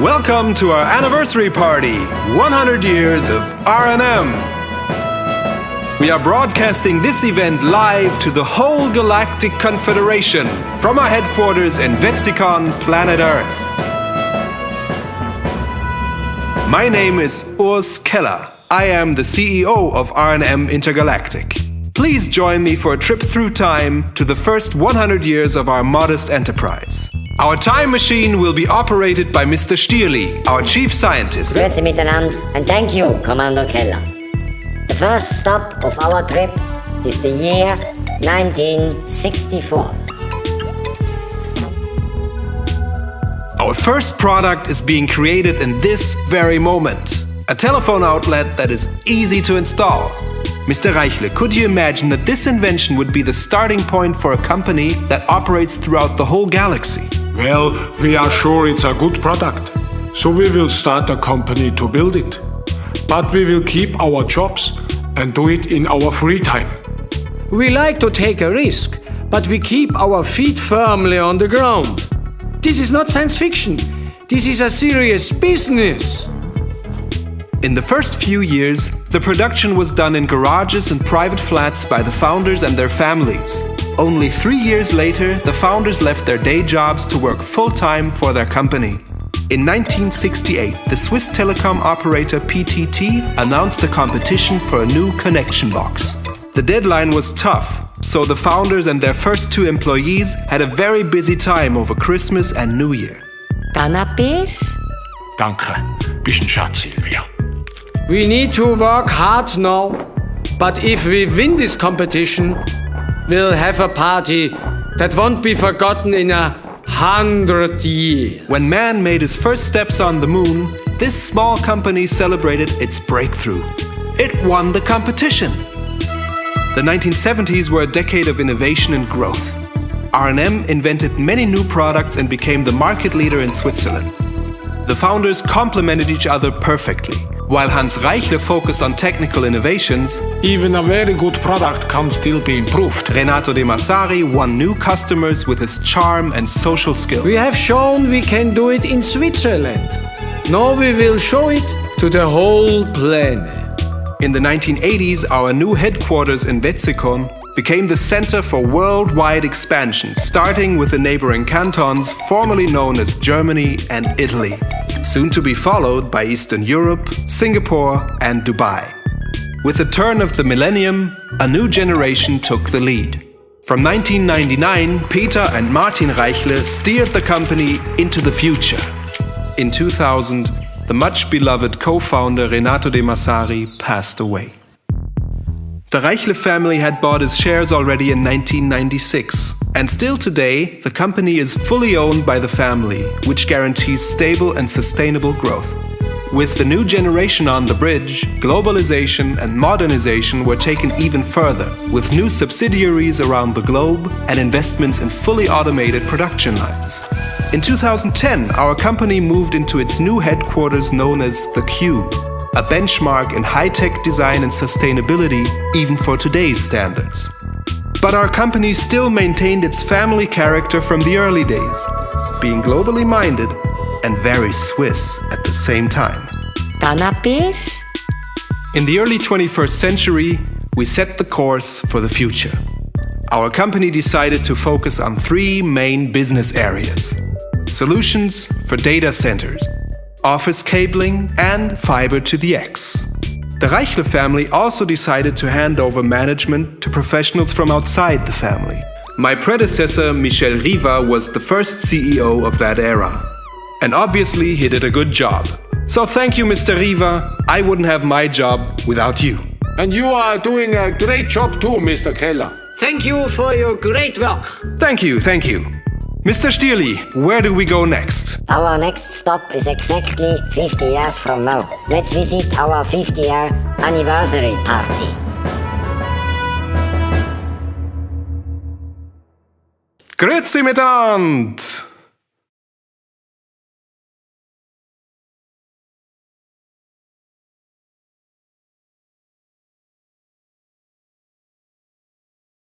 Welcome to our anniversary party, 100 years of R&M. We are broadcasting this event live to the whole Galactic Confederation from our headquarters in Wetzikon, planet Earth. My name is Urs Keller. I am the CEO of R&M Intergalactic. Please join me for a trip through time to the first 100 years of our modest enterprise. Our time machine will be operated by Mr. Stierli, our chief scientist. Grüezi miteinander, and thank you, Commander Keller. The first stop of our trip is the year 1964. Our first product is being created in this very moment. A telephone outlet that is easy to install. Mr. Reichle, could you imagine that this invention would be the starting point for a company that operates throughout the whole galaxy? Well, we are sure it's a good product, so we will start a company to build it. But we will keep our jobs and do it in our free time. We like to take a risk, but we keep our feet firmly on the ground. This is not science fiction. This is a serious business. In the first few years, the production was done in garages and private flats by the founders and their families. Only 3 years later, the founders left their day jobs to work full-time for their company. In 1968, the Swiss telecom operator PTT announced a competition for a new connection box. The deadline was tough, so the founders and their first 2 employees had a very busy time over Christmas and New Year. Canapés? Danke, bist ein Schatz, Silvia. We need to work hard now, but if we win this competition, we'll have a party that won't be forgotten in 100 years. When man made his first steps on the moon, this small company celebrated its breakthrough. It won the competition. The 1970s were a decade of innovation and growth. R&M invented many new products and became the market leader in Switzerland. The founders complemented each other perfectly. While Hans Reichle focused on technical innovations, Even a very good product can still be improved. Reichle De-Massari won new customers with his charm and social skills. We have shown we can do it in Switzerland. Now we will show it to the whole planet. In the 1980s, our new headquarters in Wetzikon became the center for worldwide expansion, starting with the neighboring cantons formerly known as Germany and Italy, soon to be followed by Eastern Europe, Singapore, and Dubai. With the turn of the millennium, a new generation took the lead. From 1999, Peter and Martin Reichle steered the company into the future. In 2000, the much-beloved co-founder Reichle De-Massari passed away. The Reichle family had bought his shares already in 1996, and still today, the company is fully owned by the family, which guarantees stable and sustainable growth. With the new generation on the bridge, globalization and modernization were taken even further, with new subsidiaries around the globe and investments in fully automated production lines. In 2010, our company moved into its new headquarters known as The Cube, a benchmark in high-tech design and sustainability even for today's standards. But our company still maintained its family character from the early days, being globally minded and very Swiss at the same time. Canapés? In the early 21st century, we set the course for the future. Our company decided to focus on 3 main business areas: solutions for data centers, office cabling, and fiber to the X. The Reichle family also decided to hand over management to professionals from outside the family. My predecessor, Michel Riva, was the first CEO of that era. And obviously, he did a good job. So thank you, Mr. Riva. I wouldn't have my job without you. And you are doing a great job too, Mr. Keller. Thank you for your great work. Thank you, thank you. Mr. Stierli, where do we go next? Our next stop is exactly 50 years from now. Let's visit our 50-year anniversary party. Grüezi miteinander!